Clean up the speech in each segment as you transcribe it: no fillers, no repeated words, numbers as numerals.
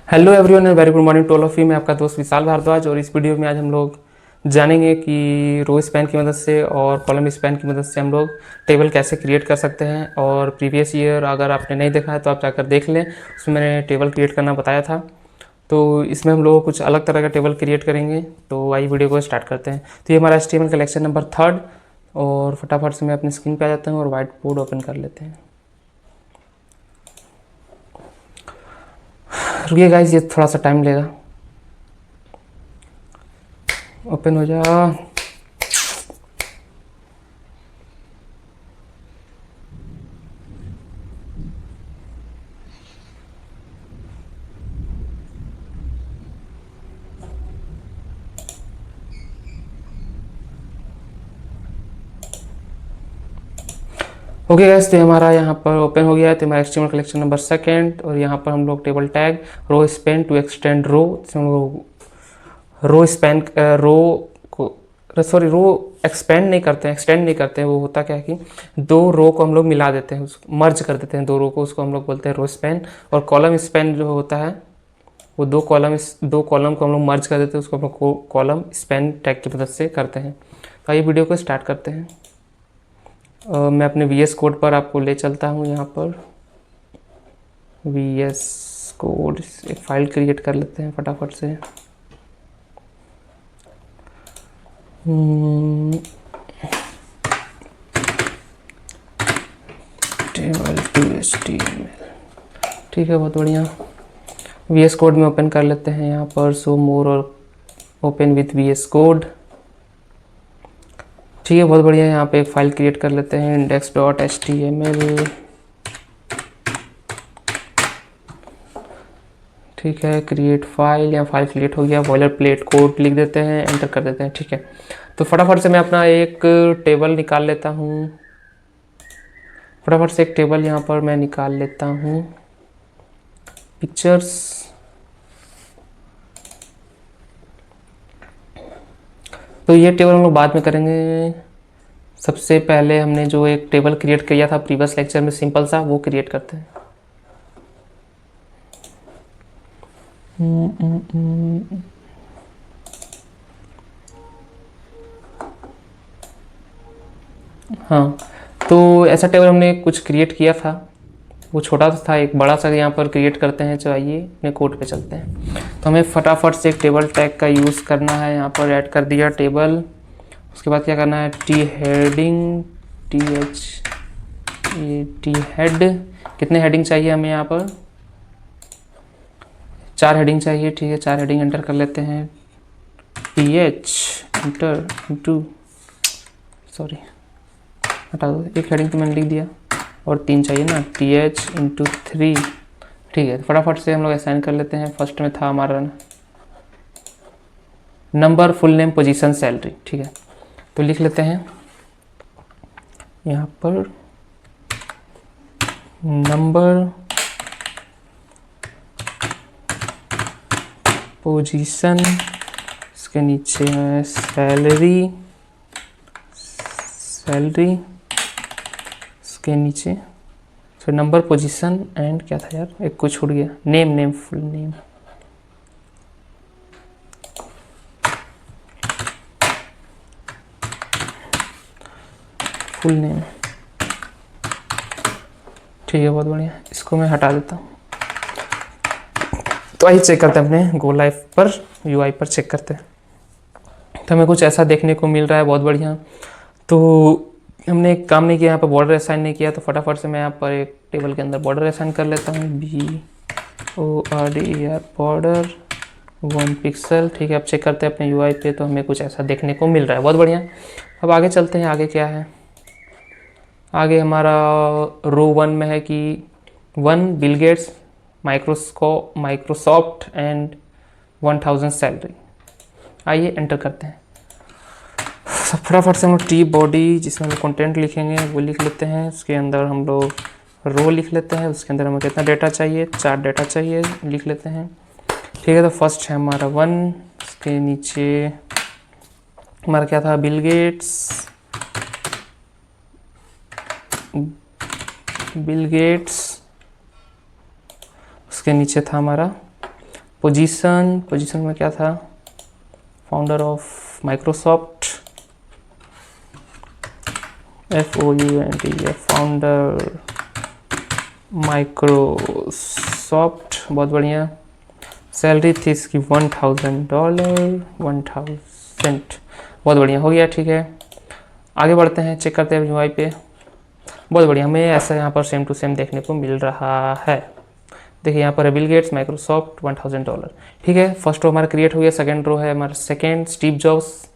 Hello everyone and very good morning to all of you. मैं आपका दोस्त विशाल भारद्वाज और इस वीडियो में आज हम लोग जानेंगे कि रो स्पैन की मदद से और कॉलम स्पैन की मदद से हम लोग टेबल कैसे क्रिएट कर सकते हैं। और प्रीवियस ईयर अगर आपने नहीं देखा है तो आप जाकर देख लें, उसमें मैंने टेबल क्रिएट करना बताया था। तो इसमें हम लोग कुछ अलग तरह का टेबल क्रिएट करेंगे। तो आइए वीडियो को स्टार्ट करते हैं। तो ये हमारा HTML का लेक्चर नंबर 3 और फटाफट से मैं अपनी स्क्रीन पर आ जाता हूँ और व्हाइट बोर्ड ओपन कर लेते हैं। रुकिए गाइस, ये थोड़ा सा टाइम लेगा। ओपन हो जा। ओके गैस, तो हमारा यहाँ पर ओपन हो गया है। तो हमारा HTML कलेक्शन नंबर 2 और यहाँ पर हम लोग table tag row span to extend row, row span row को रो एक्सपेंड नहीं करते हैं, एक्सटेंड नहीं करते हैं। वो होता क्या है कि दो रो को हम लोग मिला देते हैं, उसको मर्ज कर देते हैं दो रो को, उसको हम लोग बोलते हैं रो स्पैन। और कॉलम स्पैन जो होता है वो दो कॉलम को हम लोग मर्ज कर देते हैं, उसको हम लोग कॉलम स्पैन टैग की मदद से करते हैं। तो आइए वीडियो को स्टार्ट करते हैं। मैं अपने VS कोड पर आपको ले चलता हूँ। यहाँ पर VS कोड एक फाइल क्रिएट कर लेते हैं फटाफट से। टेबल टू HTML, ठीक है, बहुत बढ़िया। VS कोड में ओपन कर लेते हैं। यहाँ पर शो मोर और ओपन विथ VS कोड, ठीक है, बहुत बढ़िया। यहाँ पे एक फाइल क्रिएट कर लेते हैं index.html, ठीक है। क्रिएट फाइल, या फाइल क्रिएट हो गया। बॉयलर प्लेट कोड लिख देते हैं, एंटर कर देते हैं, ठीक है। तो फटाफट से मैं अपना एक टेबल निकाल लेता हूँ। फटाफट से एक टेबल यहाँ पर मैं निकाल लेता हूँ। पिक्चर्स, तो ये टेबल हम लोग बाद में करेंगे। सबसे पहले हमने जो एक टेबल क्रिएट किया था प्रीवियस लेक्चर में, सिंपल सा, वो क्रिएट करते हैं। हाँ, तो ऐसा टेबल हमने कुछ क्रिएट किया था, वो छोटा सा था। एक बड़ा सा यहाँ पर क्रिएट करते हैं। तो आइए अपने कोड पे चलते हैं। तो हमें फटाफट से एक टेबल टैग का यूज़ करना है। यहाँ पर ऐड कर दिया टेबल। उसके बाद क्या करना है, टी हेडिंग, टी हेड। कितने हेडिंग चाहिए हमें? यहाँ पर 4 हेडिंग चाहिए, ठीक है। 4 हेडिंग एंटर कर लेते हैं। TH इंटर इंटू, सॉरी हटा दो, एक हेडिंग तो मैंने लिख दिया और 3 चाहिए ना, TH इंटू 3, ठीक है। फटाफट से हम लोग असाइन कर लेते हैं। फर्स्ट में था हमारा number, full name, position, salary, ठीक है। तो लिख लेते हैं यहाँ पर नंबर, पोजीशन, इसके नीचे है सैलरी, इसके नीचे फिर नंबर, पोजीशन एंड क्या था यार, एक कुछ छूट गया, नेम, फुल नेम, ठीक है, बहुत बढ़िया। इसको मैं हटा देता हूँ। तो आइए चेक करते हैं अपने गो लाइव पर, UI पर चेक करते हैं। तो हमें कुछ ऐसा देखने को मिल रहा है, बहुत बढ़िया। तो हमने एक काम नहीं किया, यहाँ पर बॉर्डर असाइन नहीं किया। तो फटाफट से मैं यहाँ पर एक टेबल के अंदर बॉर्डर असाइन कर लेता हूँ। BORDER, बॉर्डर 1 पिक्सल, ठीक है। अब चेक करते हैं अपने UI पे। तो हमें कुछ ऐसा देखने को मिल रहा है, बहुत बढ़िया। अब आगे चलते हैं। आगे क्या है? आगे हमारा रो 1 में है कि 1 Bill Gates, Microsoft and 1000 salary. आइए एंटर करते हैं। फटाफट से हम लोग टी बॉडी, जिसमें हम कंटेंट लिखेंगे, वो लिख लेते हैं। उसके अंदर हम लोग रो लिख लेते हैं। उसके अंदर हमें कितना डेटा चाहिए? 4 डेटा चाहिए, लिख लेते हैं, ठीक है। तो फर्स्ट है हमारा 1, उसके नीचे हमारा क्या था, बिल गेट्स, उसके नीचे था हमारा पोजीशन में क्या था, founder of Microsoft, FOUND, founder Microsoft, बहुत बढ़िया। सैलरी थी इसकी $1000, 1000, बहुत बढ़िया, हो गया, ठीक है। आगे बढ़ते हैं, चेक करते हैं यूआई पे। बहुत बढ़िया, हमें ऐसा यहाँ पर सेम टू सेम देखने को मिल रहा है। देखिए यहाँ पर बिल गेट्स, माइक्रोसॉफ्ट, $1000, ठीक है। फर्स्ट रो हमारा क्रिएट हो गया। सेकेंड रो है हमारा second, Steve jobs,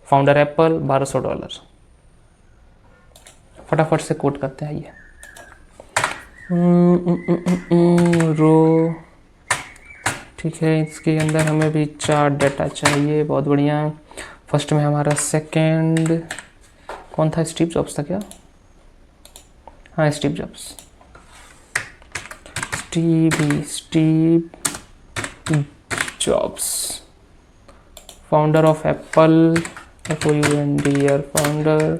founder Apple, $1200। फटाफट से कोट करते हैं ये रो, ठीक है। इसके अंदर हमें भी 4 डाटा चाहिए, बहुत बढ़िया। फर्स्ट में हमारा सेकेंड कौन था, स्टीव जॉब्स था क्या, हाँ Steve jobs, Steve jobs, founder of Apple, FOUND, founder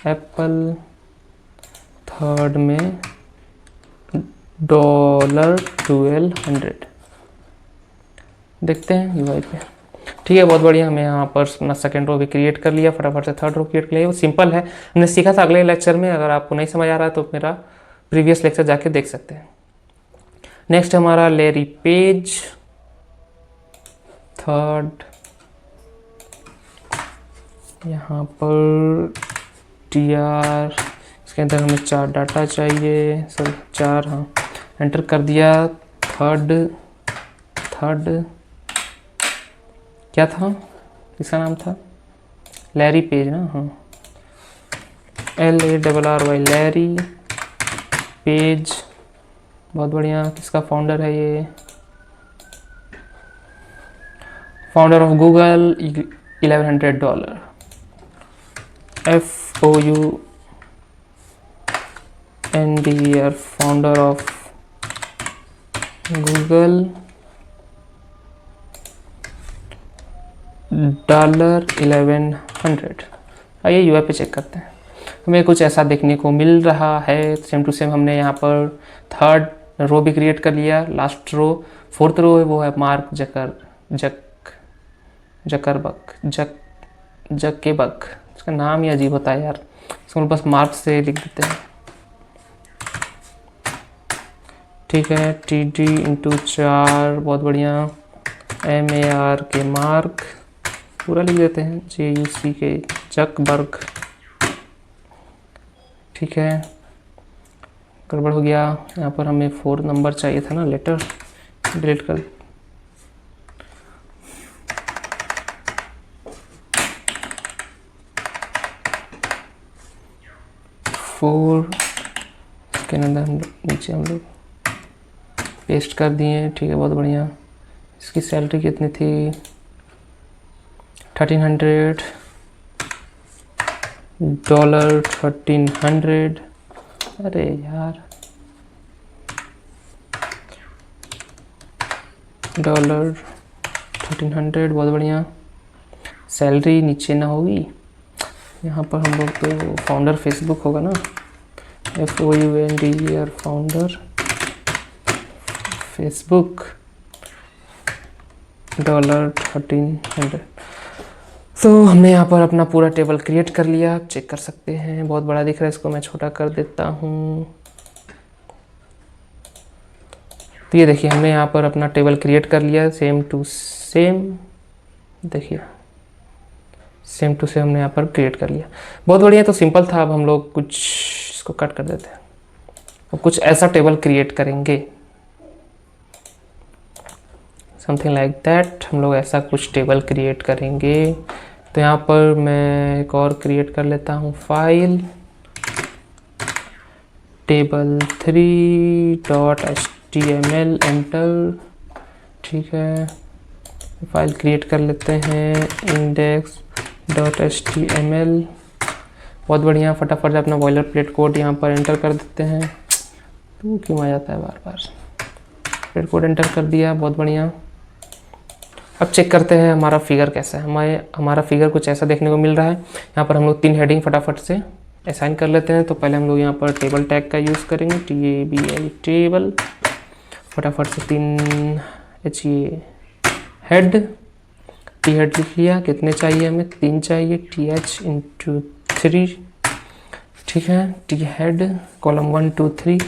Apple. Third में $1200, देखते हैं यूआई पे, ठीक है। बहुत बढ़िया, हमें यहाँ पर अपना सेकेंड रो भी क्रिएट कर लिया। फटाफट से थर्ड रो क्रिएट कर लिया। वो सिंपल है, हमने सीखा था अगले लेक्चर में। अगर आपको नहीं समझ आ रहा है तो मेरा प्रीवियस लेक्चर जाके देख सकते हैं। नेक्स्ट हमारा लैरी पेज, थर्ड, यहाँ पर TR, इसके अंदर हमें 4 डाटा चाहिए, सर 4, हाँ एंटर कर दिया। थर्ड क्या था, इसका नाम था लैरी पेज ना, हाँ LARRY, लैरी पेज, बहुत बढ़िया। किसका फाउंडर है ये, founder of Google, $1100, FOUND, founder of Google, $1100। आइए यूआई पे चेक करते हैं, हमें कुछ ऐसा देखने को मिल रहा है। सेम टू सेम हमने यहाँ पर थर्ड रो भी क्रिएट कर लिया। लास्ट रो, फोर्थ रो है वो है मार्क जकरबर्ग, उसका नाम ही अजीब होता है यार, इसको बस मार्क से लिख देते हैं, ठीक है। TD×4, बहुत बढ़िया। MAR के मार्क, पूरा लिख देते हैं, JUC के जकबर्ग, ठीक है। गड़बड़ हो गया, यहाँ पर हमें 4 नंबर चाहिए था ना, लेटर, डिलीट कर। इसके अंदर नीचे हम लोग पेस्ट कर दिए, ठीक है, बहुत बढ़िया। इसकी सैलरी कितनी थी, 1300 $1300, अरे यार $1300, बहुत बढ़िया। सैलरी नीचे ना होगी, यहाँ पर हम लोग तो फाउंडर फेसबुक होगा ना, FOUND, फाउंडर फेसबुक, $1300। तो हमने यहाँ पर अपना पूरा टेबल क्रिएट कर लिया, आप चेक कर सकते हैं। बहुत बड़ा दिख रहा है, इसको मैं छोटा कर देता हूँ। तो ये देखिए हमने यहाँ पर अपना टेबल क्रिएट कर लिया, सेम टू सेम, देखिए सेम टू सेम हमने यहाँ पर क्रिएट कर लिया। बहुत बढ़िया, तो सिंपल था। अब हम लोग कुछ इसको कट कर देते हैं, अब कुछ ऐसा टेबल क्रिएट करेंगे, समथिंग लाइक दैट। हम लोग ऐसा कुछ टेबल क्रिएट करेंगे। तो यहाँ पर मैं एक और क्रिएट कर लेता हूँ फाइल, table3.html, एंटर, ठीक है। फाइल क्रिएट कर लेते हैं, index.html, बहुत बढ़िया। फटाफट से अपना बॉयलर प्लेट कोड यहाँ पर एंटर कर देते हैं। तो क्यों आ जाता है बार बार, प्लेट कोड एंटर कर दिया, बहुत बढ़िया। अब चेक करते हैं हमारा फिगर कैसा है। हमारा फिगर कुछ ऐसा देखने को मिल रहा है। यहाँ पर हम लोग 3 हेडिंग फटाफट से असाइन कर लेते हैं। तो पहले हम लोग यहाँ पर टेबल टैग का यूज़ करेंगे, TABL टेबल। फटाफट से 3 HA हेड, टी हेड लिख लिया। कितने चाहिए हमें? 3 चाहिए, TH×3, ठीक है। T head column 1 2 3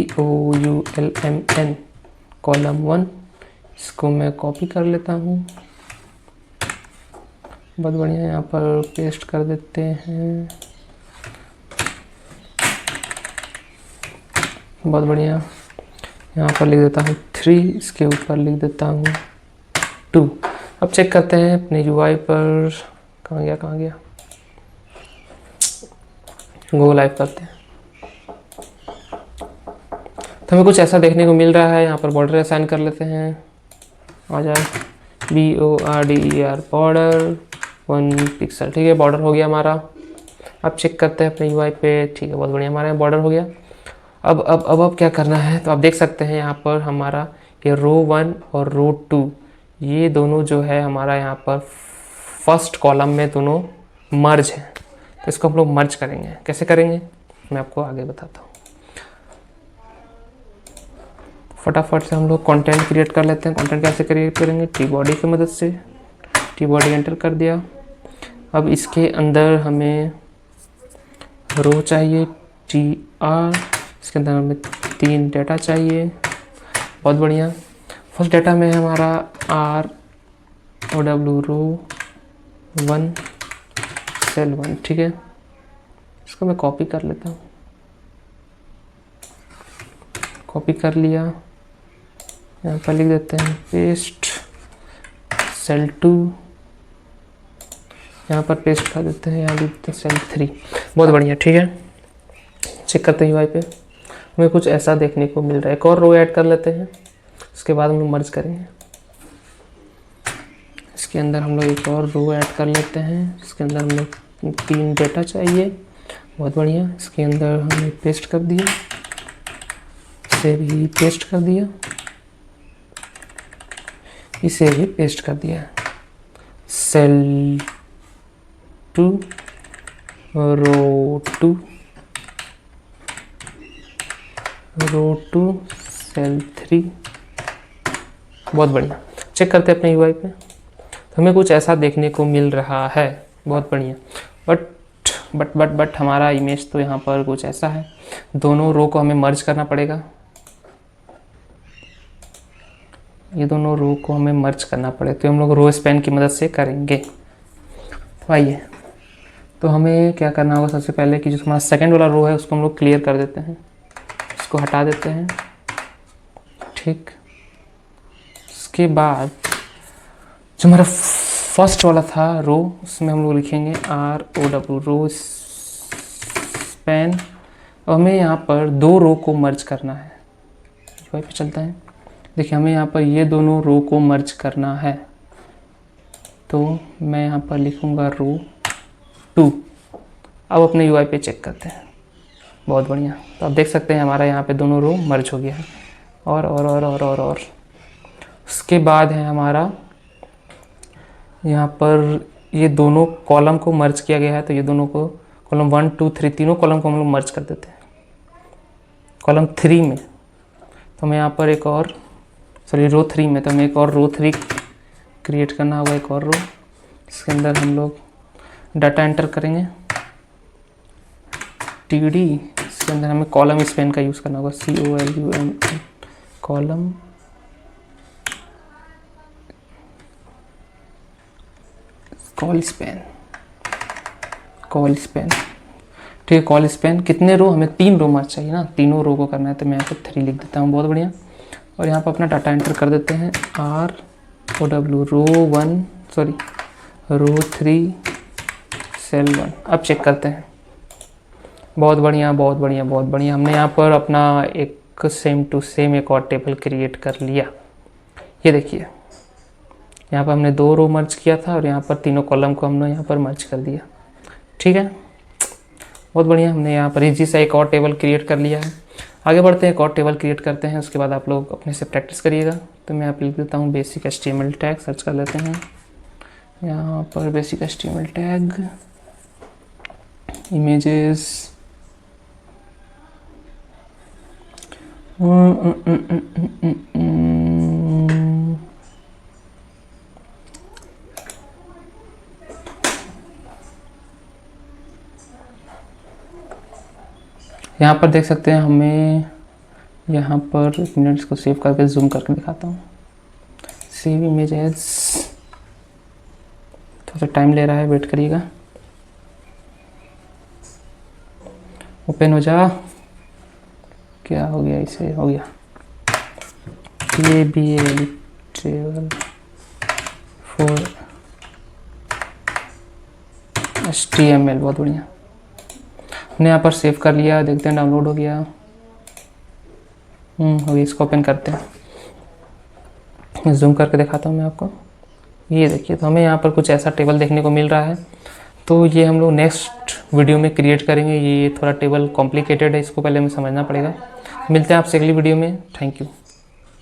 COULMN column 1, इसको मैं कॉपी कर लेता हूँ। बहुत बढ़िया, यहाँ पर पेस्ट कर देते हैं। बहुत बढ़िया, यहाँ पर लिख देता हूँ 3, इसके ऊपर लिख देता हूँ 2। अब चेक करते हैं अपने UI पर, कहाँ गया, गो लाइव करते हैं। तो हमें कुछ ऐसा देखने को मिल रहा है। यहाँ पर बॉर्डर असाइन कर लेते हैं, आ जाए BORDER बॉर्डर 1 पिक्सल, ठीक है। बॉर्डर हो गया हमारा। अब चेक करते हैं अपने UI पे, ठीक है, बहुत बढ़िया, हमारा बॉर्डर हो गया। अब क्या करना है, तो आप देख सकते हैं यहाँ पर हमारा ये रो 1 और रो 2, ये दोनों जो है हमारा यहाँ पर फर्स्ट कॉलम में दोनों मर्ज है। तो इसको हम लोग मर्ज करेंगे। कैसे करेंगे मैं आपको आगे बताता हूँ। फटाफट से हम लोग कंटेंट क्रिएट कर लेते हैं। कंटेंट कैसे क्रिएट करेंगे? टी बॉडी की मदद से। टी बॉडी एंटर कर दिया। अब इसके अंदर हमें रो चाहिए TR, इसके अंदर हमें 3 डेटा चाहिए। बहुत बढ़िया। फर्स्ट डेटा में हमारा ROW रो 1 सेल 1, ठीक है। इसको मैं कॉपी कर लेता हूँ। कॉपी कर लिया, यहाँ पर लिख देते हैं पेस्ट सेल 2, यहाँ पर पेस्ट कर देते हैं, यहाँ लिख देते हैं सेल 3। बहुत बढ़िया, ठीक है। चेक करते हैं UI पे, हमें कुछ ऐसा देखने को मिल रहा है। एक और रो ऐड कर लेते हैं, उसके बाद हम लोग मर्ज करेंगे। इसके अंदर हम लोग एक और रो ऐड कर लेते हैं, इसके अंदर हम लोग 3 डेटा चाहिए। बहुत बढ़िया, इसके अंदर हमने पेस्ट कर दिया, इसे भी पेस्ट कर दिया, इसे भी पेस्ट कर दिया। सेल 2 रो 2 सेल 3। बहुत बढ़िया। चेक करते हैं अपने UI पे, तो हमें कुछ ऐसा देखने को मिल रहा है। बहुत बढ़िया। बट हमारा इमेज तो यहाँ पर कुछ ऐसा है। दोनों रो को हमें मर्ज करना पड़ेगा। ये दोनों रो को हमें मर्ज करना पड़ेगा, तो हम लोग रो स्पैन की मदद से करेंगे। तो आइए, तो हमें क्या करना होगा, सबसे पहले कि जो हमारा सेकंड वाला रो है उसको हम लोग क्लियर कर देते हैं, इसको हटा देते हैं, ठीक। उसके बाद जो हमारा फर्स्ट वाला था रो, उसमें हम लोग लिखेंगे ROW रो स्पैन। और हमें यहाँ पर 2 रो को मर्ज करना है। UI पे चलता है, देखिए हमें यहाँ पर ये दोनों रो को मर्ज करना है। तो मैं यहाँ पर लिखूँगा रो 2। अब अपने UI पे चेक करते हैं। बहुत बढ़िया, तो आप देख सकते हैं हमारा यहाँ पे दोनों रो मर्ज हो गया है। और उसके बाद है हमारा यहाँ पर ये दोनों कॉलम को मर्ज किया गया है। तो ये दोनों को कॉलम 1 2 3 तीनों कॉलम को हम लोग मर्ज कर देते हैं कॉलम 3 में। तो मैं यहाँ पर एक और रो 3 में, तो हमें एक और रो 3 क्रिएट करना होगा, एक और रो। इसके अंदर हम लोग डाटा एंटर करेंगे TD। इसके अंदर हमें कॉलम स्पैन का यूज़ करना होगा, COLUMN कॉलम कॉल स्पैन, ठीक है। कॉल स्पैन कितने रो, हमें 3 रो मर्ज चाहिए ना, तीनों रो को करना है। तो मैं यहाँ पर 3 लिख देता हूँ। बहुत बढ़िया। और यहाँ पर अपना डाटा एंटर कर देते हैं, ROW रो 3 सेल 1। अब चेक करते हैं। बहुत बढ़िया। हमने यहाँ पर अपना एक सेम टू सेम एक और टेबल क्रिएट कर लिया। ये देखिए, यहाँ पर हमने 2 रो मर्ज किया था और यहाँ पर तीनों कॉलम को हमने यहाँ पर मर्ज कर दिया, ठीक है। बहुत बढ़िया, हमने यहाँ पर इजी सा एक और टेबल क्रिएट कर लिया है। आगे बढ़ते हैं, एक और टेबल क्रिएट करते हैं, उसके बाद आप लोग अपने से प्रैक्टिस करिएगा। तो मैं यहाँ पर लिख देता हूँ बेसिक HTML टैग, सर्च कर लेते हैं यहाँ पर बेसिक HTML टैग इमेजेस। यहाँ पर देख सकते हैं हमें, यहाँ पर 1 मिनट इसको सेव करके जूम करके दिखाता हूँ। सेव इमेज एज, थोड़ा सा टाइम ले रहा है, वेट करिएगा। ओपन हो जा, क्या हो गया इसे, हो गया। ये भी ट्रेवल फॉर HTML, बहुत बढ़िया। हमने यहाँ पर सेव कर लिया, देखते हैं डाउनलोड हो गया। हो गया, इसको ओपन करते हैं, जूम करके दिखाता हूँ मैं आपको। ये देखिए, तो हमें यहाँ पर कुछ ऐसा टेबल देखने को मिल रहा है। तो ये हम लोग नेक्स्ट वीडियो में क्रिएट करेंगे। ये थोड़ा टेबल कॉम्प्लिकेटेड है, इसको पहले हमें समझना पड़ेगा। मिलते हैं आपसे अगली वीडियो में। Thank you.